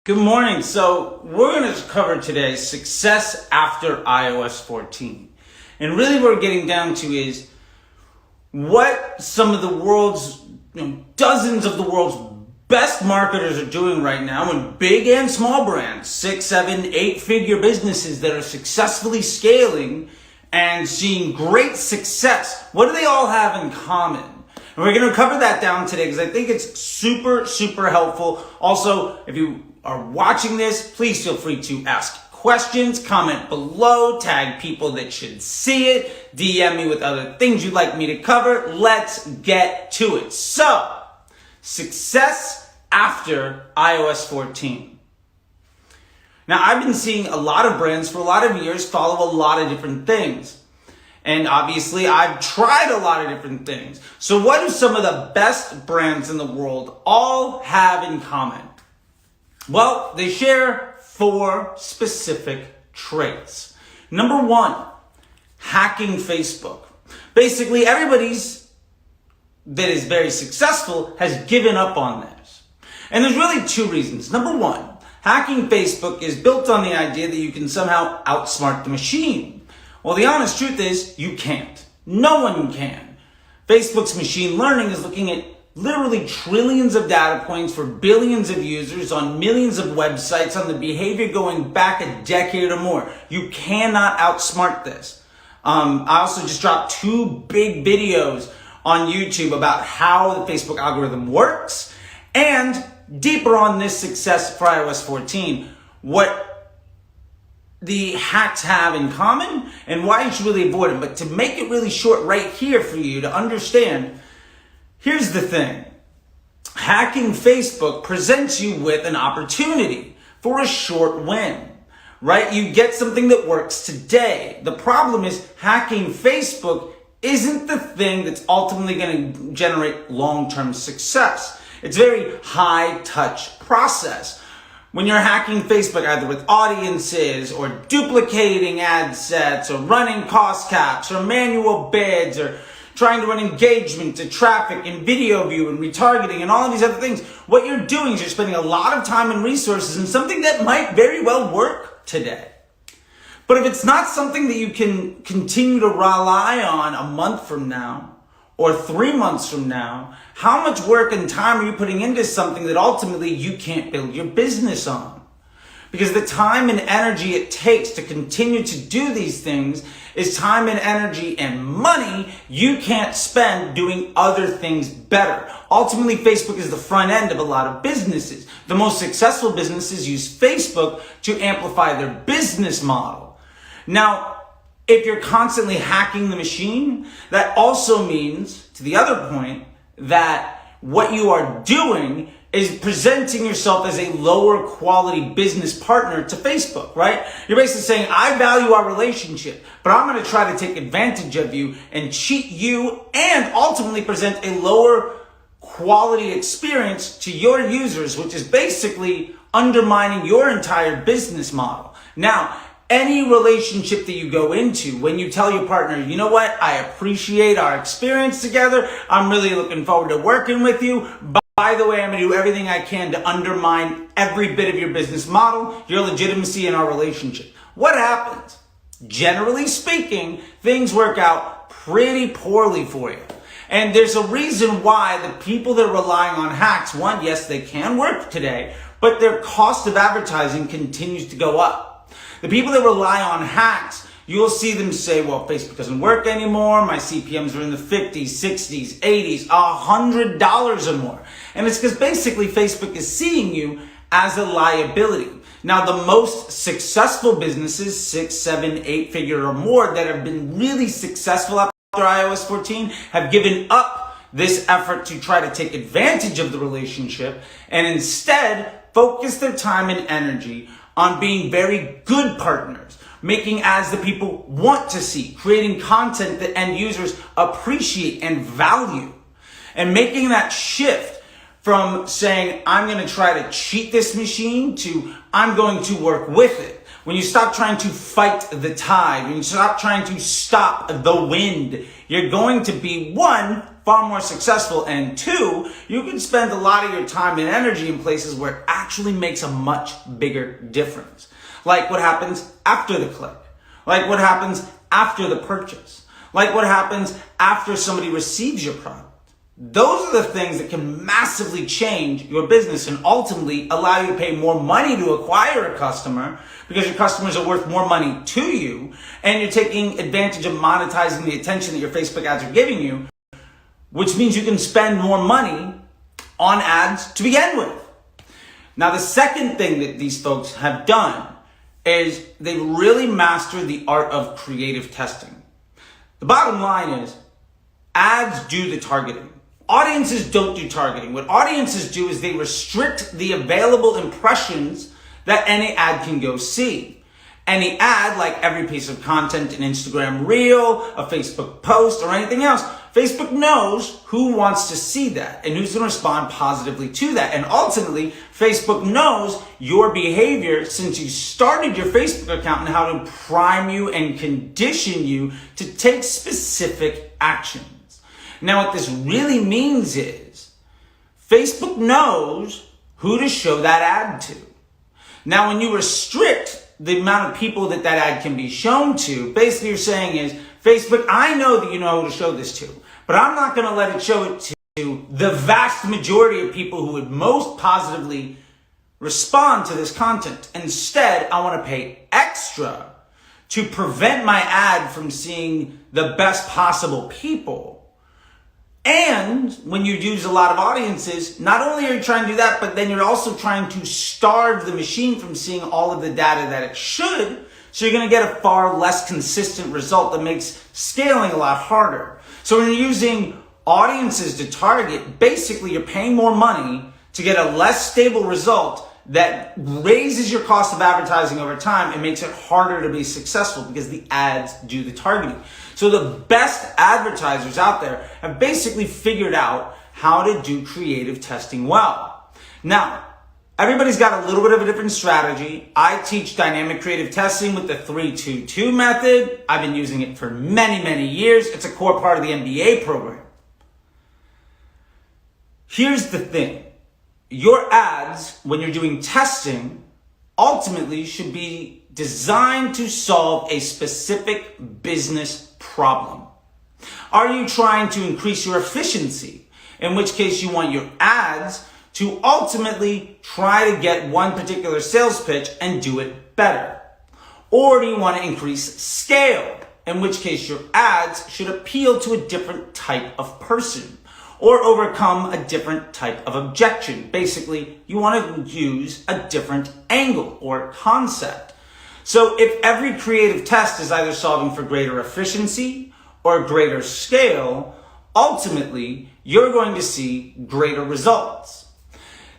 Good morning. So we're going to cover today success after iOS 14. And really what we're getting down to is what some of the world's, dozens of the world's best marketers are doing right now, and big and small brands, 6, 7, 8-figure businesses that are successfully scaling and seeing great success. What do they all have in common? And we're going to cover that down today because I think it's super, super helpful. Also, if you are watching this, please feel free to ask questions, comment below, tag people that should see it, DM me with other things you'd like me to cover. Let's get to it. So, success after iOS 14. Now, I've been seeing a lot of brands for a lot of years follow a lot of different things. And obviously, I've tried a lot of different things. So what do some of the best brands in the world all have in common? Well, they share 4 specific traits. Number 1, hacking Facebook. Basically, everybody's that is very successful has given up on this. And there's really 2 reasons. Number 1, hacking Facebook is built on the idea that you can somehow outsmart the machine. Well, the honest truth is you can't. No one can. Facebook's machine learning is looking at literally trillions of data points for billions of users on millions of websites on the behavior going back a decade or more. You cannot outsmart this. I also just dropped 2 big videos on YouTube about how the Facebook algorithm works and deeper on this success for iOS 14, what the hacks have in common and why you should really avoid them. But to make it really short right here for you to understand, here's the thing. Hacking Facebook presents you with an opportunity for a short win, right? You get something that works today. The problem is hacking Facebook isn't the thing that's ultimately going to generate long-term success. It's a very high-touch process. When you're hacking Facebook either with audiences or duplicating ad sets or running cost caps or manual bids or trying to run engagement to traffic and video view and retargeting and all of these other things, what you're doing is you're spending a lot of time and resources in something that might very well work today. But if it's not something that you can continue to rely on a month from now or 3 months from now, how much work and time are you putting into something that ultimately you can't build your business on? Because the time and energy it takes to continue to do these things is time and energy and money you can't spend doing other things better. Ultimately, Facebook is the front end of a lot of businesses. The most successful businesses use Facebook to amplify their business model. Now, if you're constantly hacking the machine, that also means, to the other point, that what you are doing is presenting yourself as a lower quality business partner to Facebook, right? You're basically saying, I value our relationship, but I'm going to try to take advantage of you and cheat you and ultimately present a lower quality experience to your users, which is basically undermining your entire business model. Now, any relationship that you go into, when you tell your partner, you know what, I appreciate our experience together, I'm really looking forward to working with you. By the way, I'm going to do everything I can to undermine every bit of your business model, your legitimacy in our relationship. What happens? Generally speaking, things work out pretty poorly for you. And there's a reason why the people that are relying on hacks, one, yes, they can work today, but their cost of advertising continues to go up. The people that rely on hacks, you'll see them say, well, Facebook doesn't work anymore. My CPMs are in the 50s, 60s, 80s, $100 or more. And it's because basically Facebook is seeing you as a liability. Now, the most successful businesses, 6, 7, 8-figure or more, that have been really successful after iOS 14 have given up this effort to try to take advantage of the relationship and instead focus their time and energy on being very good partners, making ads that people want to see, creating content that end users appreciate and value, and making that shift from saying, I'm going to try to cheat this machine to I'm going to work with it. when you stop trying to fight the tide, when you stop trying to stop the wind, you're going to be, one, far more successful, and two, you can spend a lot of your time and energy in places where it actually makes a much bigger difference. Like what happens after the click, like what happens after the purchase, like what happens after somebody receives your product. Those are the things that can massively change your business and ultimately allow you to pay more money to acquire a customer, because your customers are worth more money to you, and you're taking advantage of monetizing the attention that your Facebook ads are giving you, which means you can spend more money on ads to begin with. Now, the second thing that these folks have done is they've really mastered the art of creative testing. The bottom line is ads do the targeting. Audiences don't do targeting. What audiences do is they restrict the available impressions that any ad can go see. Any ad, like every piece of content, an Instagram reel, a Facebook post, or anything else, Facebook knows who wants to see that and who's going to respond positively to that. And ultimately, Facebook knows your behavior since you started your Facebook account and how to prime you and condition you to take specific actions. Now, what this really means is Facebook knows who to show that ad to. Now, when you restrict the amount of people that ad can be shown to, basically you're saying is, Facebook, I know that you know who to show this to, but I'm not going to let it show it to the vast majority of people who would most positively respond to this content. Instead, I want to pay extra to prevent my ad from seeing the best possible people. And when you use a lot of audiences, not only are you trying to do that, but then you're also trying to starve the machine from seeing all of the data that it should. So you're going to get a far less consistent result that makes scaling a lot harder. So when you're using audiences to target, basically you're paying more money to get a less stable result that raises your cost of advertising over time and makes it harder to be successful because the ads do the targeting. So the best advertisers out there have basically figured out how to do creative testing well. Now, everybody's got a little bit of a different strategy. I teach dynamic creative testing with the 3-2-2 method. I've been using it for many, many years. It's a core part of the MBA program. Here's the thing. Your ads, when you're doing testing, ultimately should be designed to solve a specific business problem. Are you trying to increase your efficiency? In which case you want your ads to ultimately try to get one particular sales pitch and do it better. Or do you want to increase scale? In which case your ads should appeal to a different type of person or overcome a different type of objection. Basically, you want to use a different angle or concept. So if every creative test is either solving for greater efficiency or greater scale, ultimately, you're going to see greater results.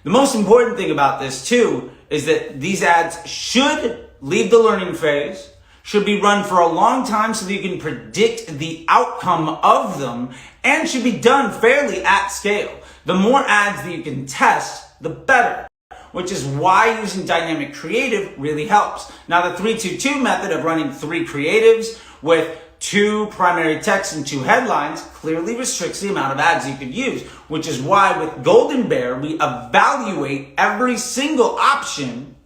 The most important thing about this too is that these ads should leave the learning phase, should be run for a long time so that you can predict the outcome of them, and should be done fairly at scale. The more ads that you can test, the better, which is why using dynamic creative really helps. Now, the 3-2-2 method of running 3 creatives with 2 primary texts and 2 headlines clearly restricts the amount of ads you could use, which is why with Golden Bear, we evaluate every single option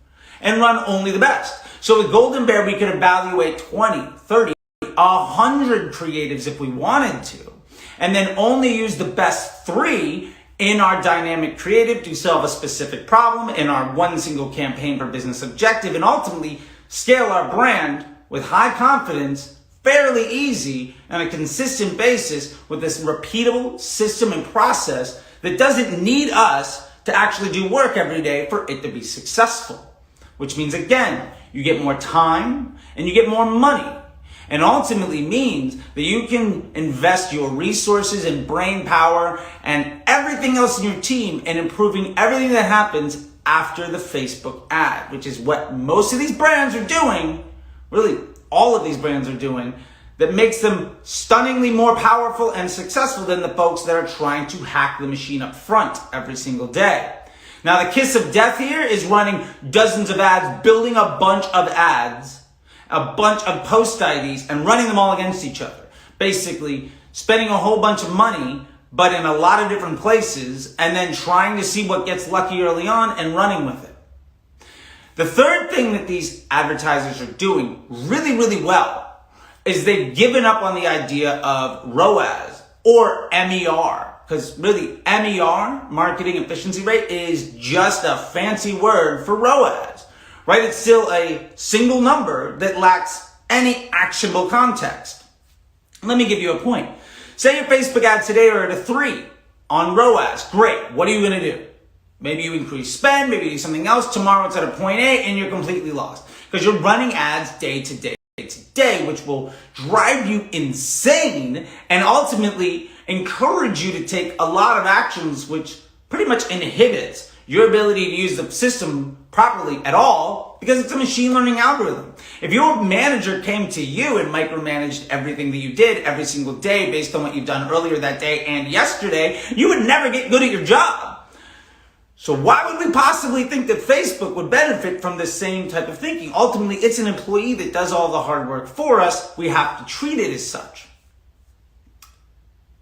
and run only the best. So with Golden Bear, we could evaluate 20, 30, 100 creatives if we wanted to, and then only use the best 3 in our dynamic creative to solve a specific problem in our one single campaign per business objective, and ultimately scale our brand with high confidence, fairly easy, on a consistent basis with this repeatable system and process that doesn't need us to actually do work every day for it to be successful. Which means, again, you get more time and you get more money. And ultimately means that you can invest your resources and brain power and everything else in your team in improving everything that happens after the Facebook ad, which is what most of these brands are doing, really all of these brands are doing, that makes them stunningly more powerful and successful than the folks that are trying to hack the machine up front every single day. Now, the kiss of death here is running dozens of ads, building a bunch of ads, a bunch of post IDs, and running them all against each other. Basically, spending a whole bunch of money, but in a lot of different places, and then trying to see what gets lucky early on and running with it. The third thing that these advertisers are doing really, really well is they've given up on the idea of ROAS or MER. Because really, MER, marketing efficiency rate, is just a fancy word for ROAS, right? It's still a single number that lacks any actionable context. Let me give you a point. Say your Facebook ads today are at a 3 on ROAS. Great. What are you going to do? Maybe you increase spend, maybe you do something else. Tomorrow it's at a 0.8 and you're completely lost. Because you're running ads day to day, which will drive you insane and ultimately encourage you to take a lot of actions, which pretty much inhibits your ability to use the system properly at all, because it's a machine learning algorithm. If your manager came to you and micromanaged everything that you did every single day based on what you've done earlier that day and yesterday, you would never get good at your job. So why would we possibly think that Facebook would benefit from the same type of thinking? Ultimately, it's an employee that does all the hard work for us. We have to treat it as such.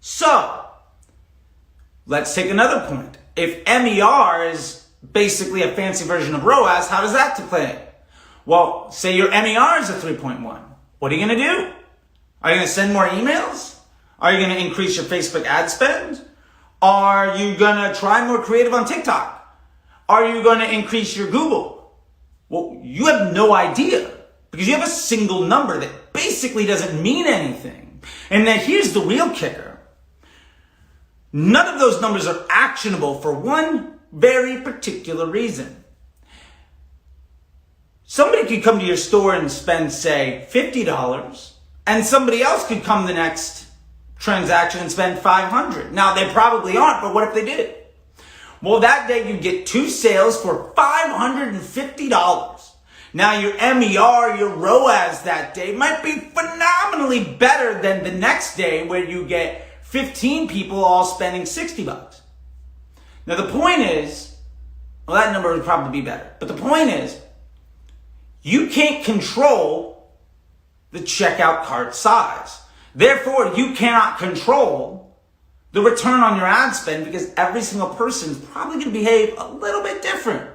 So, let's take another point. If MER is basically a fancy version of ROAS, how does that play? Well, say your MER is a 3.1. What are you going to do? Are you going to send more emails? Are you going to increase your Facebook ad spend? Are you going to try more creative on TikTok? Are you going to increase your Google? Well, you have no idea because you have a single number that basically doesn't mean anything. And then here's the real kicker. None of those numbers are actionable for one very particular reason. Somebody could come to your store and spend, say, $50, and somebody else could come the next transaction and spend $500. Now, they probably aren't, but what if they did? Well, that day you get 2 sales for $550. Now, your MER, your ROAS that day might be phenomenally better than the next day where you get 15 people all spending $60. Now, the point is, well, that number would probably be better. But the point is, you can't control the checkout cart size. Therefore, you cannot control the return on your ad spend because every single person is probably going to behave a little bit different.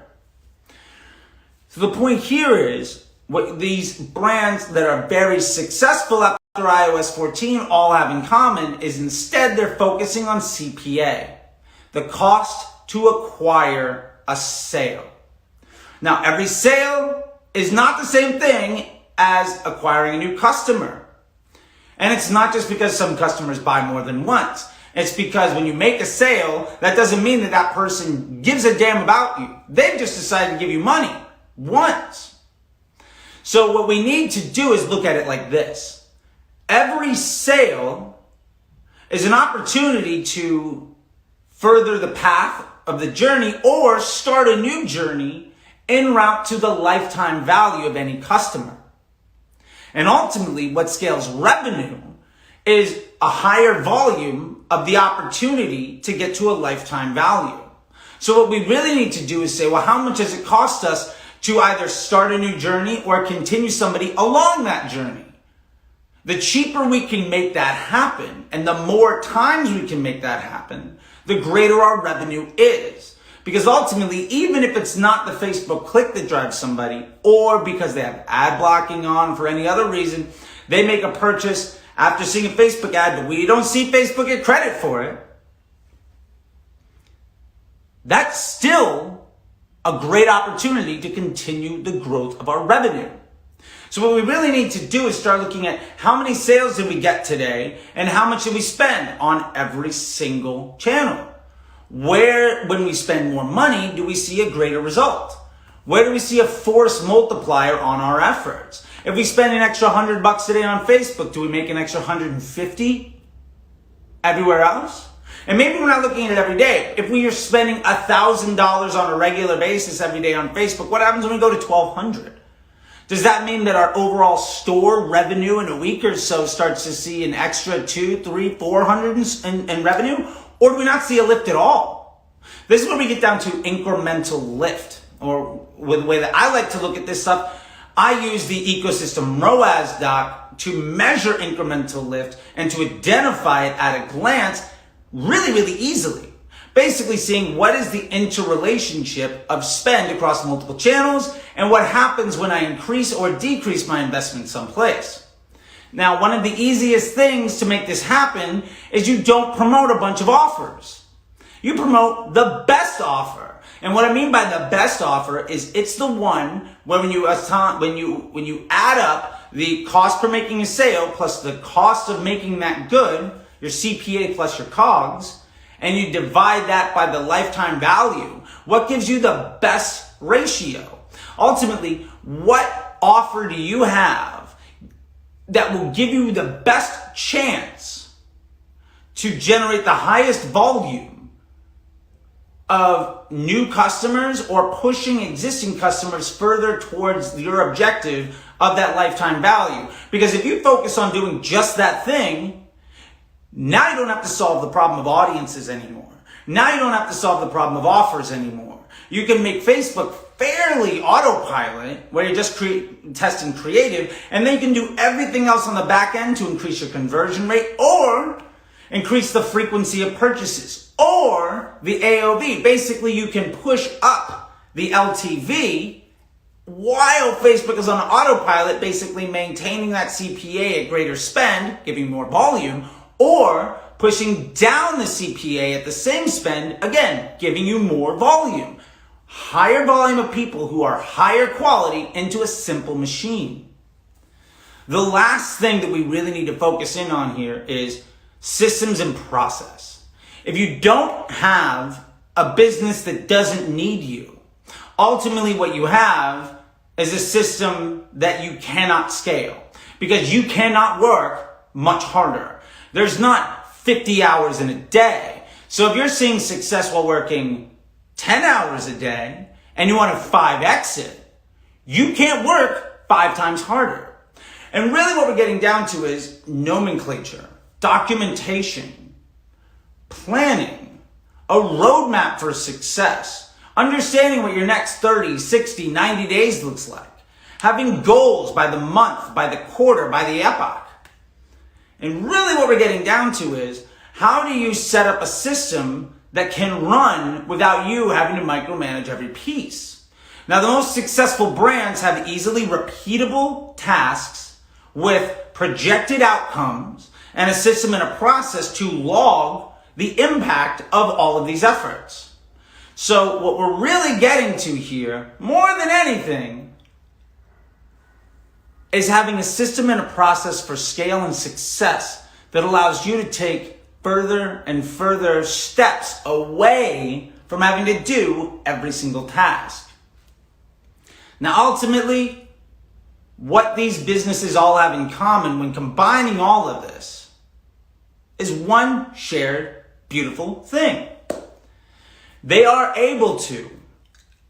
So the point here is what these brands that are very successful after iOS 14 all have in common is instead they're focusing on CPA, the cost to acquire a sale. Now, every sale is not the same thing as acquiring a new customer. And it's not just because some customers buy more than once. It's because when you make a sale, that doesn't mean that that person gives a damn about you. They've just decided to give you money once. So what we need to do is look at it like this. Every sale is an opportunity to further the path of the journey or start a new journey en route to the lifetime value of any customer. And ultimately, what scales revenue is a higher volume of the opportunity to get to a lifetime value. So what we really need to do is say, well, how much does it cost us to either start a new journey or continue somebody along that journey? The cheaper we can make that happen, and the more times we can make that happen, the greater our revenue is. Because ultimately, even if it's not the Facebook click that drives somebody, or because they have ad blocking on for any other reason, they make a purchase after seeing a Facebook ad, but we don't see Facebook get credit for it, that's still a great opportunity to continue the growth of our revenue. So what we really need to do is start looking at how many sales did we get today and how much did we spend on every single channel. Where, when we spend more money, do we see a greater result? Where do we see a force multiplier on our efforts? If we spend an extra $100 today on Facebook, do we make an extra 150 everywhere else? And maybe we're not looking at it every day. If we are spending $1,000 on a regular basis every day on Facebook, what happens when we go to $1,200? Does that mean that our overall store revenue in a week or so starts to see an extra $200, $300, $400 in revenue? Or do we not see a lift at all? This is where we get down to incremental lift, or with the way that I like to look at this stuff, I use the ecosystem ROAS doc to measure incremental lift and to identify it at a glance really, really easily. Basically seeing what is the interrelationship of spend across multiple channels and what happens when I increase or decrease my investment someplace. Now, one of the easiest things to make this happen is you don't promote a bunch of offers. You promote the best offer. And what I mean by the best offer is it's the one where when you add up the cost per making a sale plus the cost of making that good, your CPA plus your COGS, and you divide that by the lifetime value, what gives you the best ratio? Ultimately, what offer do you have that will give you the best chance to generate the highest volume of new customers or pushing existing customers further towards your objective of that lifetime value? Because if you focus on doing just that thing, now you don't have to solve the problem of audiences anymore. Now you don't have to solve the problem of offers anymore. You can make Facebook fairly autopilot, where you're just testing creative, and then you can do everything else on the back end to increase your conversion rate or increase the frequency of purchases or the AOV. Basically, you can push up the LTV while Facebook is on autopilot, basically maintaining that CPA at greater spend, giving more volume, or pushing down the CPA at the same spend, again, giving you more volume. Higher volume of people who are higher quality into a simple machine. The last thing that we really need to focus in on here is systems and process. If you don't have a business that doesn't need you, ultimately what you have is a system that you cannot scale because you cannot work much harder. There's not 50 hours in a day. So if you're seeing success while working 10 hours a day and you want to 5x it, you can't work 5 times harder. And really what we're getting down to is nomenclature, documentation, planning, a roadmap for success, understanding what your next 30, 60, 90 days looks like, having goals by the month, by the quarter, by the epoch. And really what we're getting down to is, how do you set up a system that can run without you having to micromanage every piece? Now, the most successful brands have easily repeatable tasks with projected outcomes and a system and a process to log the impact of all of these efforts. So what we're really getting to here, more than anything, is having a system and a process for scale and success that allows you to take further and further steps away from having to do every single task. Now, ultimately, what these businesses all have in common when combining all of this is one shared beautiful thing. They are able to,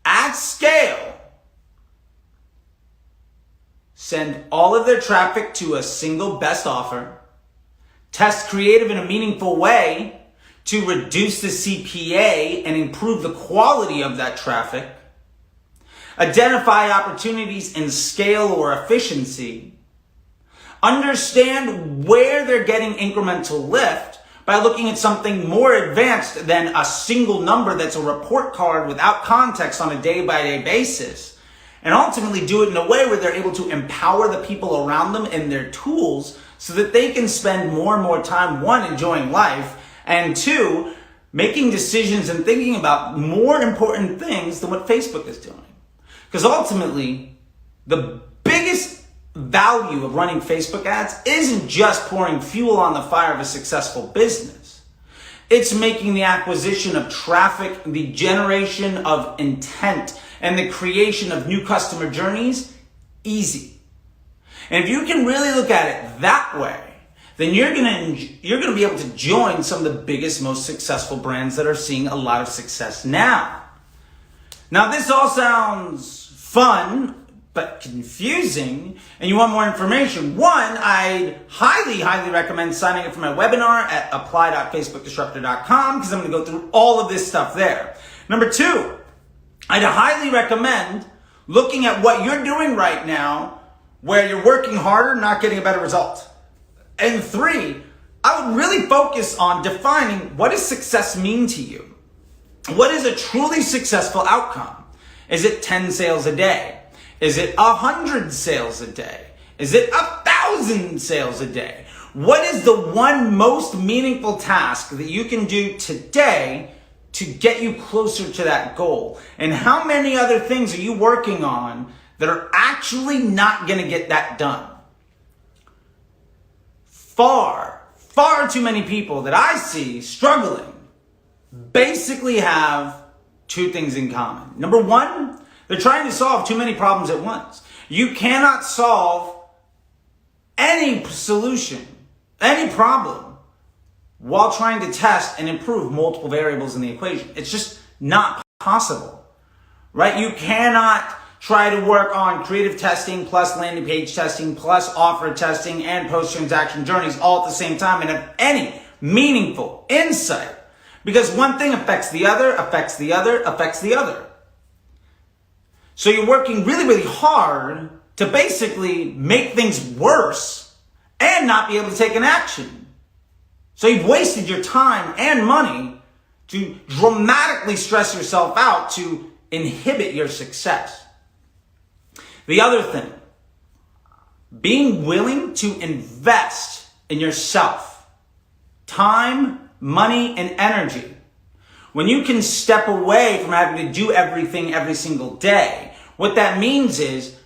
at scale, send all of their traffic to a single best offer, test creative in a meaningful way to reduce the CPA and improve the quality of that traffic, identify opportunities in scale or efficiency, understand where they're getting incremental lift by looking at something more advanced than a single number that's a report card without context on a day-by-day basis, and ultimately do it in a way where they're able to empower the people around them and their tools so that they can spend more and more time, one, enjoying life, and two, making decisions and thinking about more important things than what Facebook is doing. Because ultimately, the biggest value of running Facebook ads isn't just pouring fuel on the fire of a successful business. It's making the acquisition of traffic, the generation of intent, and the creation of new customer journeys easy. And if you can really look at it that way, then you're gonna be able to join some of the biggest, most successful brands that are seeing a lot of success now. Now, this all sounds fun, but confusing, and you want more information, one, I'd highly recommend signing up for my webinar at apply.facebookdisruptor.com, because I'm going to go through all of this stuff there. Number two, I'd highly recommend looking at what you're doing right now where you're working harder, not getting a better result. And three, I would really focus on defining, what does success mean to you? What is a truly successful outcome? Is it 10 sales a day? Is it 100 sales a day? Is it 1,000 sales a day? What is the one most meaningful task that you can do today to get you closer to that goal? And how many other things are you working on that are actually not going to get that done? Far too many people that I see struggling basically have two things in common. Number one, they're trying to solve too many problems at once. You cannot solve any solution, any problem, while trying to test and improve multiple variables in the equation. It's just not possible, right? You cannot try to work on creative testing plus landing page testing plus offer testing and post-transaction journeys all at the same time and have any meaningful insight, because one thing affects the other, affects the other, affects the other. So you're working really hard to basically make things worse and not be able to take an action. So you've wasted your time and money to dramatically stress yourself out to inhibit your success. The other thing, being willing to invest in yourself, time, money, and energy. When you can step away from having to do everything every single day, what that means is,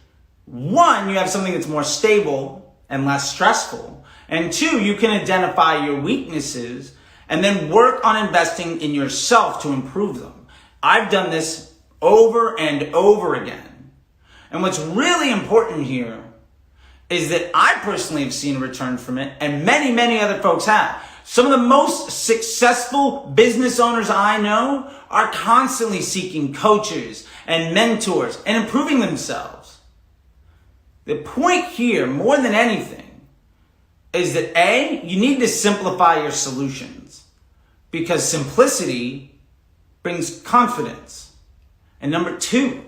one, you have something that's more stable and less stressful. And two, you can identify your weaknesses and then work on investing in yourself to improve them. I've done this over and over again. And what's really important here is that I personally have seen a return from it, and many other folks have. Some of the most successful business owners I know are constantly seeking coaches and mentors and improving themselves. The point here, more than anything, is that A, you need to simplify your solutions, because simplicity brings confidence. And number two,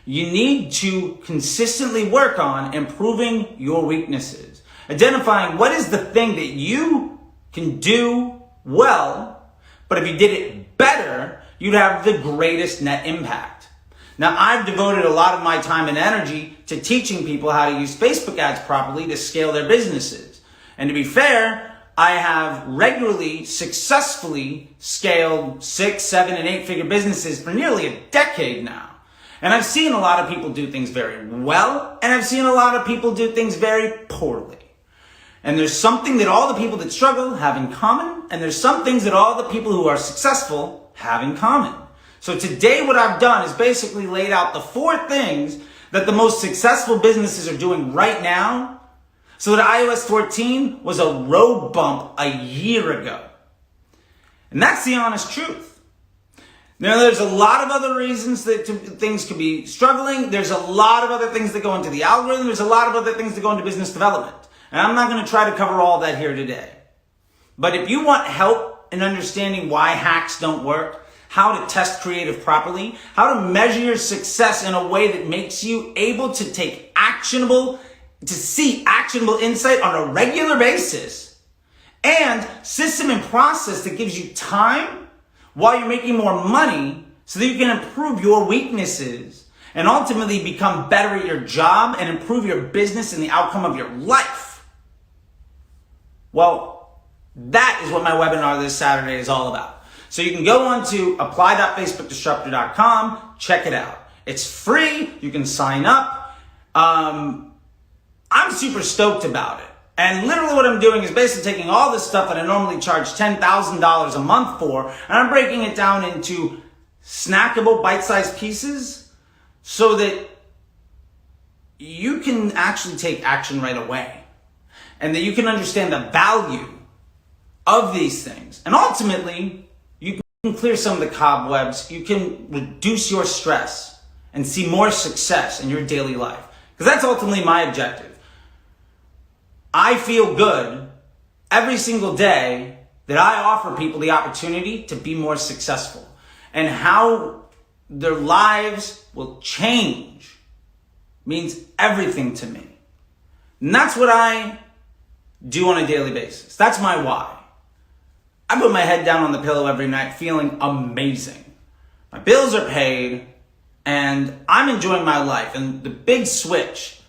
you need to consistently work on improving your weaknesses, identifying what is the thing that you can do well, but if you did it better, you'd have the greatest net impact. Now, I've devoted a lot of my time and energy to teaching people how to use Facebook ads properly to scale their businesses. And to be fair, I have regularly, successfully scaled 6, 7, and 8-figure businesses for nearly a decade now. And I've seen a lot of people do things very well, and I've seen a lot of people do things very poorly. And there's something that all the people that struggle have in common, and there's some things that all the people who are successful have in common. So today what I've done is basically laid out the 4 things that the most successful businesses are doing right now, so that iOS 14 was a road bump a year ago. And that's the honest truth. Now, there's a lot of other reasons that things could be struggling. There's a lot of other things that go into the algorithm. There's a lot of other things that go into business development. And I'm not going to try to cover all that here today. But if you want help in understanding why hacks don't work, how to test creative properly, how to measure your success in a way that makes you able to see actionable insight on a regular basis, and system and process that gives you time while you're making more money so that you can improve your weaknesses and ultimately become better at your job and improve your business and the outcome of your life. Well, that is what my webinar this Saturday is all about. So you can go on to apply.facebookdisruptor.com, check it out. It's free, you can sign up. I'm super stoked about it. And literally what I'm doing is basically taking all this stuff that I normally charge $10,000 a month for, and I'm breaking it down into snackable, bite-sized pieces so that you can actually take action right away. And that you can understand the value of these things. And ultimately, you can clear some of the cobwebs, you can reduce your stress, and see more success in your daily life. Because that's ultimately my objective. I feel good every single day that I offer people the opportunity to be more successful. And how their lives will change means everything to me. And that's what I do on a daily basis. That's my why. I put my head down on the pillow every night feeling amazing. My bills are paid and I'm enjoying my life. And the big switch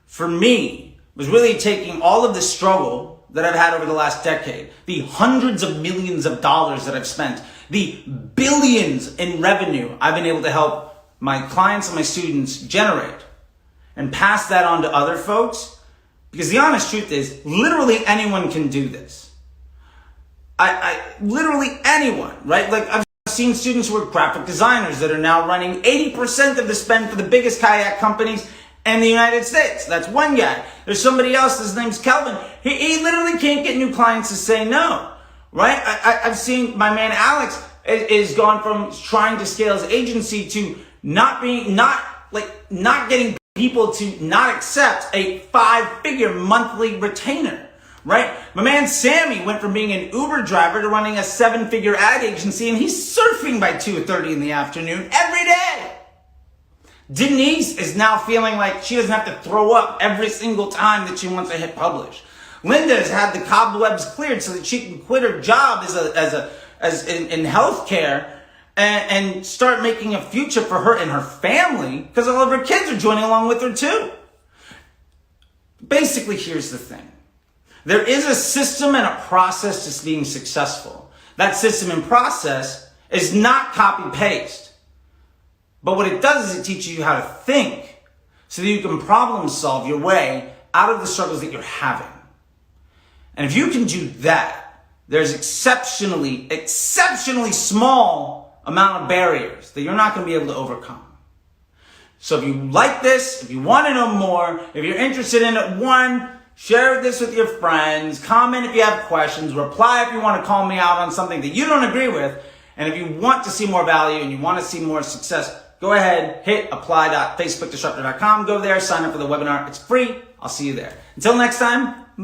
for me was really taking all of the struggle that I've had over the last decade, the hundreds of millions of dollars that I've spent, the billions in revenue I've been able to help my clients and my students generate, and pass that on to other folks. Because the honest truth is, literally anyone can do this. Literally anyone, right? Like I've seen students who are graphic designers that are now running 80% of the spend for the biggest kayak companies in the United States. That's one guy. There's somebody else, his name's Kelvin. He literally can't get new clients to say no, right? I've seen my man Alex is gone from trying to scale his agency to not getting people to not accept a 5-figure monthly retainer, right? My man Sammy went from being an Uber driver to running a 7-figure ad agency, and he's surfing by 2:30 in the afternoon every day. Denise is now feeling like she doesn't have to throw up every single time that she wants to hit publish. Linda has had the cobwebs cleared so that she can quit her job in healthcare and start making a future for her and her family, because all of her kids are joining along with her too. Basically, here's the thing. There is a system and a process to being successful. That system and process is not copy-paste. But what it does is it teaches you how to think so that you can problem solve your way out of the struggles that you're having. And if you can do that, there's exceptionally small amount of barriers that you're not going to be able to overcome. So if you like this, if you want to know more, if you're interested in it, one, share this with your friends, comment if you have questions, reply if you want to call me out on something that you don't agree with, and if you want to see more value and you want to see more success, go ahead, hit apply.facebookdisruptor.com, go there, sign up for the webinar. It's free. I'll see you there. Until next time,